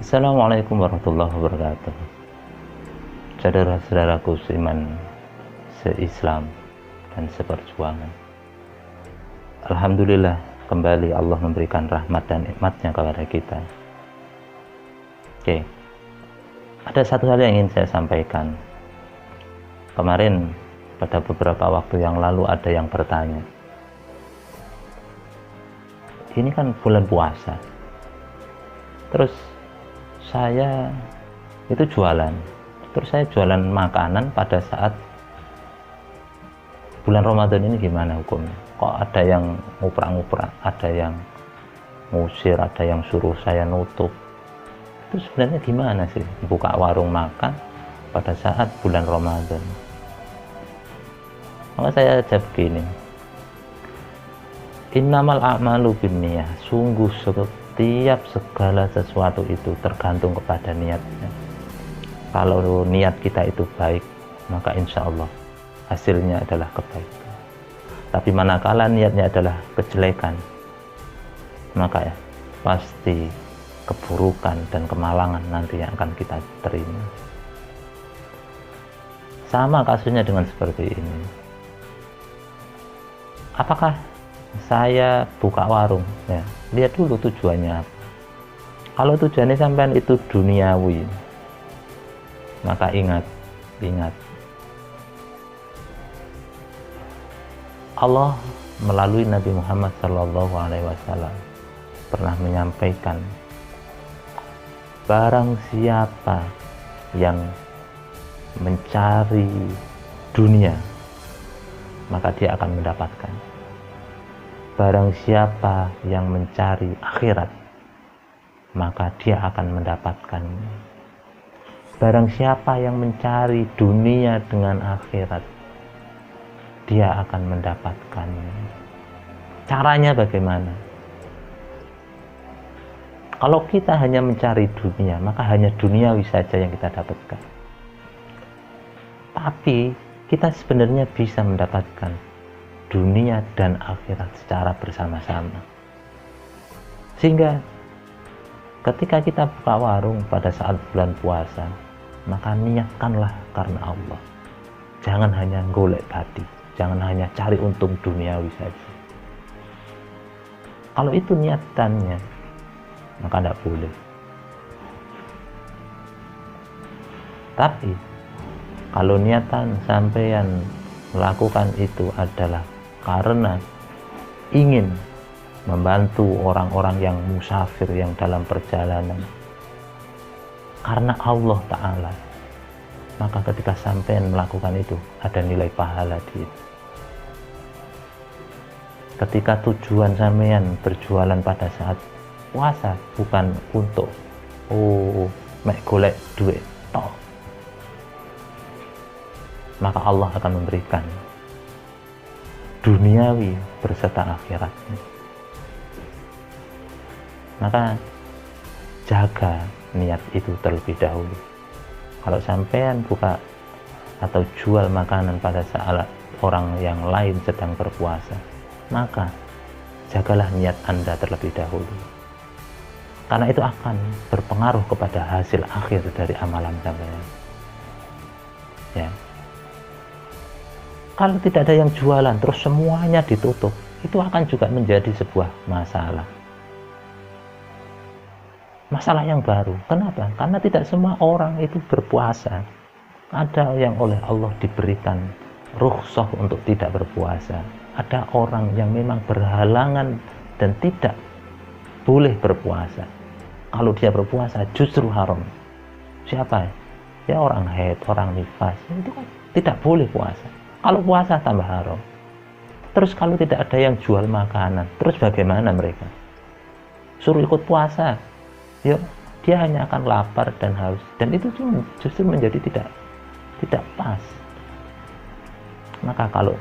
Assalamualaikum warahmatullahi wabarakatuh. Saudara-saudaraku seiman, seislam, dan seperjuangan. Alhamdulillah, kembali Allah memberikan rahmat dan nikmatnya kepada kita. Oke, ada satu hal yang ingin saya sampaikan. Kemarin, pada beberapa waktu yang lalu ada yang bertanya, ini kan bulan puasa, terus saya itu jualan, terus saya jualan makanan pada saat bulan Ramadan ini gimana hukumnya? Kok ada yang nguprak-nguprak, ada yang ngusir, ada yang suruh saya nutup. Itu sebenarnya gimana sih buka warung makan pada saat bulan Ramadan? Maka saya jawab gini, innamal a'malu binniyah, sungguh setiap segala sesuatu itu tergantung kepada niatnya. Kalau niat kita itu baik, maka insya Allah hasilnya adalah kebaikan. Tapi manakala niatnya adalah kejelekan, maka ya pasti keburukan dan kemalangan nanti yang akan kita terima. Sama kasusnya dengan seperti ini. Apakah saya buka warung? Ya, lihat dulu tujuannya apa. Kalau tujuannya sampean itu duniawi, maka ingat Allah melalui Nabi Muhammad SAW pernah menyampaikan, barang siapa yang mencari dunia, maka dia akan mendapatkan. Barang siapa yang mencari akhirat, maka dia akan mendapatkannya. Barang siapa yang mencari dunia dengan akhirat, dia akan mendapatkannya. Caranya bagaimana? Kalau kita hanya mencari dunia, maka hanya duniawi saja yang kita dapatkan. Tapi kita sebenarnya bisa mendapatkan dunia dan akhirat secara bersama-sama. Sehingga ketika kita buka warung pada saat bulan puasa, maka niatkanlah karena Allah. Jangan hanya golek bati, jangan hanya cari untung duniawi saja. Kalau itu niatannya, maka tidak boleh. Tapi kalau niatan sampeyan melakukan itu adalah karena ingin membantu orang-orang yang musafir, yang dalam perjalanan, karena Allah Ta'ala, maka ketika sampean melakukan itu ada nilai pahala di itu. Ketika tujuan sampean berjualan pada saat puasa bukan untuk mek golek duit toh, maka Allah akan memberikan duniawi berserta akhiratnya. Maka jaga niat itu terlebih dahulu. Kalau sampean buka atau jual makanan pada saat orang yang lain sedang berpuasa, maka jagalah niat Anda terlebih dahulu. Karena itu akan berpengaruh kepada hasil akhir dari amalan sampean. Ya. Kalau tidak ada yang jualan, terus semuanya ditutup, itu akan juga menjadi sebuah masalah. Masalah yang baru. Kenapa? Karena tidak semua orang itu berpuasa. Ada yang oleh Allah diberikan rukhsah untuk tidak berpuasa. Ada orang yang memang berhalangan dan tidak boleh berpuasa. Kalau dia berpuasa justru haram. Siapa? Ya orang haid, orang nifas, itu kan tidak boleh puasa. Kalau puasa tambah haram. Terus kalau tidak ada yang jual makanan, terus bagaimana mereka? Suruh ikut puasa, ya dia hanya akan lapar dan haus, dan itu justru menjadi tidak pas. Maka kalau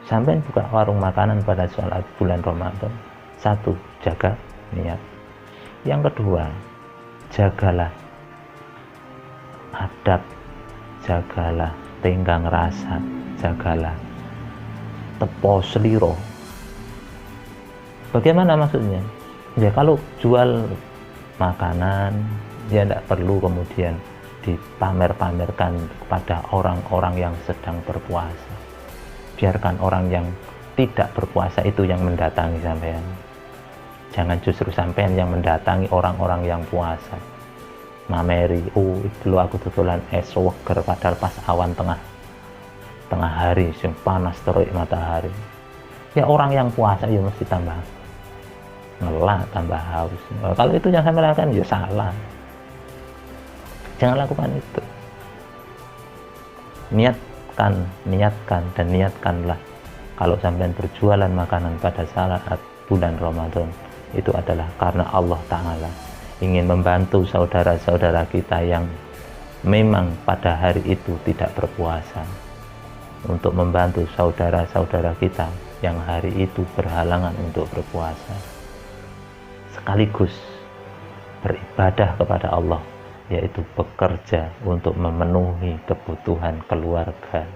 sampai buka warung makanan pada saat bulan Ramadan, satu, jaga niat. Yang kedua, jagalah adab, jagalah tenggang rasa, jagalah tepo seliro. Bagaimana maksudnya? Ya kalau jual makanan Ya tidak perlu kemudian dipamer-pamerkan kepada orang-orang yang sedang berpuasa. Biarkan orang yang tidak berpuasa itu yang mendatangi sampean. Jangan justru sampean yang mendatangi orang-orang yang puasa. Mameri, itu aku tutulan es seger padahal pas awan tengah hari sing panas terik matahari. Ya orang yang puasa ya mesti tambah ngelak, tambah haus. Kalau itu yang sampean lakukan ya salah. Jangan lakukan itu. Niatkan dan niatkanlah kalau sampean berjualan makanan pada saat bulan Ramadan itu adalah karena Allah Ta'ala ingin membantu saudara-saudara kita yang memang pada hari itu tidak berpuasa, untuk membantu saudara-saudara kita yang hari itu berhalangan untuk berpuasa, sekaligus beribadah kepada Allah, yaitu bekerja untuk memenuhi kebutuhan keluarga,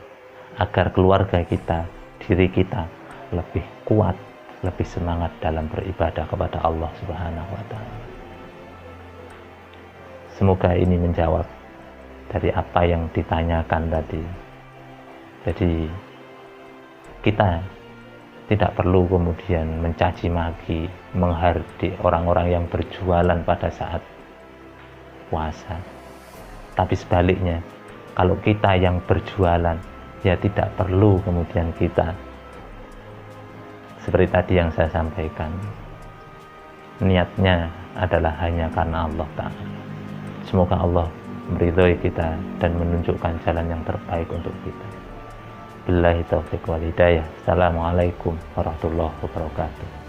agar keluarga kita, diri kita lebih kuat, lebih semangat dalam beribadah kepada Allah Subhanahu wa Ta'ala. Semoga ini menjawab dari apa yang ditanyakan tadi. Jadi kita tidak perlu kemudian mencaci maki, menghardik orang-orang yang berjualan pada saat puasa. Tapi sebaliknya, kalau kita yang berjualan, ya tidak perlu kemudian kita seperti tadi yang saya sampaikan, niatnya adalah hanya karena Allah Ta'ala. Semoga Allah meridhoi kita dan menunjukkan jalan yang terbaik untuk kita. Billahi taufiq wal hidayah. Assalamualaikum warahmatullahi wabarakatuh.